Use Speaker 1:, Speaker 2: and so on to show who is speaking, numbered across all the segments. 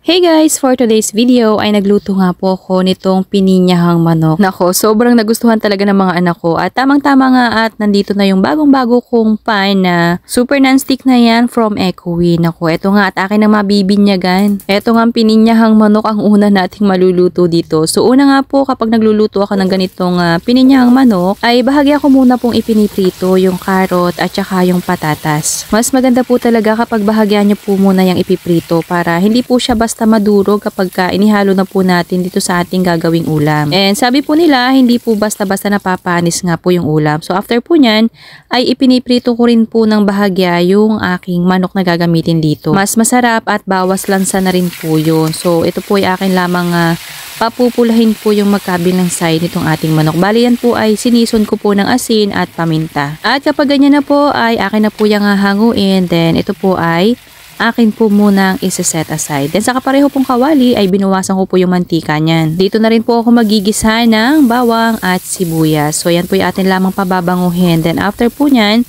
Speaker 1: Hey guys! For today's video ay nagluto nga po ako nitong pininyahang manok. Nako, sobrang nagustuhan talaga ng mga anak ko at tamang-tama nga at nandito na yung bagong-bago kong pan na super non-stick na yan from Ecowi. Nako, eto nga at akin na mabibinyagan. Eto nga ang pininyahang manok ang una nating maluluto dito. So una nga po kapag nagluluto ako ng ganitong pininyahang manok ay bahagya ko muna pong ipiniprito yung carrot at saka yung patatas. Mas maganda po talaga kapag bahagya nyo po muna yung ipiprito para hindi po siya basta madurog kapag inihalo na po natin dito sa ating gagawing ulam. And sabi po nila, hindi po basta-basta napapanis nga po yung ulam. So after po nyan, ay ipiniprito ko rin po ng bahagya yung aking manok na gagamitin dito. Mas masarap at bawas lansa na rin po yun. So ito po ay akin lamang papupulahin po yung magkabilang side nitong ating manok. Bali yan po ay sinison ko po ng asin at paminta. At kapag ganyan na po ay akin na po yung hahanguin. Then ito po ay akin po munang isa-set aside. Then sa kapareho pong kawali ay binuwasan ko po yung mantika niyan. Dito na rin po ako magigisa ng bawang at sibuyas. So yan po yung atin lamang pababanguhin. Then after po niyan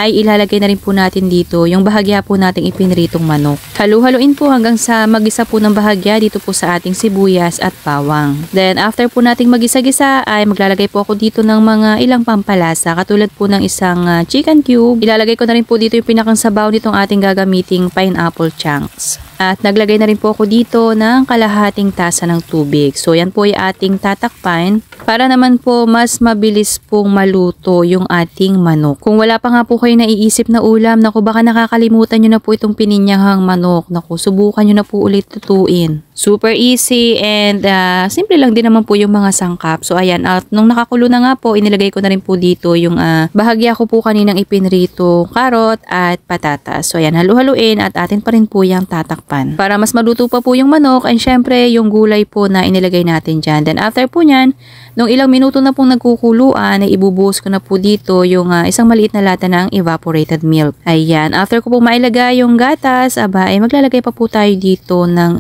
Speaker 1: ay ilalagay na rin po natin dito yung bahagya po nating ipinritong manok. Halu-haluin po hanggang sa magisa po ng bahagya dito po sa ating sibuyas at bawang. Then after po nating magisa-gisa ay maglalagay po ako dito ng mga ilang pampalasa katulad po ng isang chicken cube. Ilalagay ko na rin po dito yung pinakang sabaw nitong ating gagamiting pineapple chunks. At naglagay na rin po ako dito ng kalahating tasa ng tubig. So yan po yung ating tatakpan para naman po mas mabilis pong maluto yung ating manok. Kung wala pa nga po kayo naiisip na ulam, naku baka nakakalimutan nyo na po itong pininyahang manok. Naku, subukan nyo na po ulit tutuin. Super easy and simple lang din naman po yung mga sangkap. So ayan, at nung nakakulo na nga po, inilagay ko na rin po dito yung bahagya ko po kaninang ipinrito, carrot at patatas. So ayan, halu-haluin at atin pa rin po yung tatakpan. Para mas maluto pa po yung manok and syempre yung gulay po na inilagay natin dyan. Then after po nyan, nung ilang minuto na pong nagkukuluan, ay ibubuhos ko na po dito yung isang maliit na lata ng evaporated milk. Ayan, after ko po mailagay yung gatas, ay maglalagay pa po tayo dito ng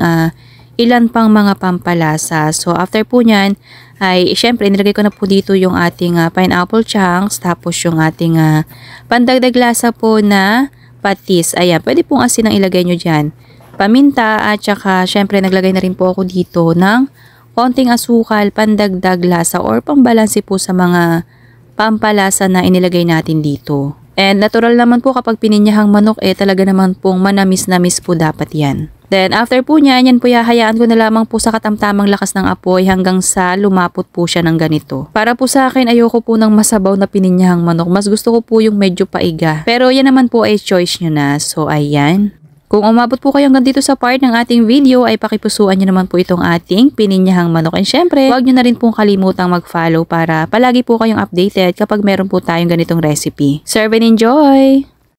Speaker 1: ilan pang mga pampalasa. So after po nyan, ay syempre nilagay ko na po dito yung ating pineapple chunks, tapos yung ating pandagdag lasa po na patis. Ayan, pwede pong asin ang ilagay nyo dyan. Paminta at saka syempre naglagay na rin po ako dito ng konting asukal, pandagdag lasa or pambalanse po sa mga pampalasa na inilagay natin dito. And natural naman po kapag pininyahang manok talaga naman pong manamis-namis po dapat yan. Then after po niyan, yan po hayaan ko na lamang po sa katamtamang lakas ng apoy hanggang sa lumapot po siya ng ganito. Para po sa akin, ayoko po ng masabaw na pininyahang manok. Mas gusto ko po yung medyo paiga. Pero yan naman po ay choice nyo na. So ayan. Kung umabot po kayo hanggang dito sa part ng ating video ay pakipusuan nyo naman po itong ating pininyahang manok. And syempre, huwag nyo na rin pong kalimutang mag-follow para palagi po kayong updated kapag meron po tayong ganitong recipe. Serve and enjoy!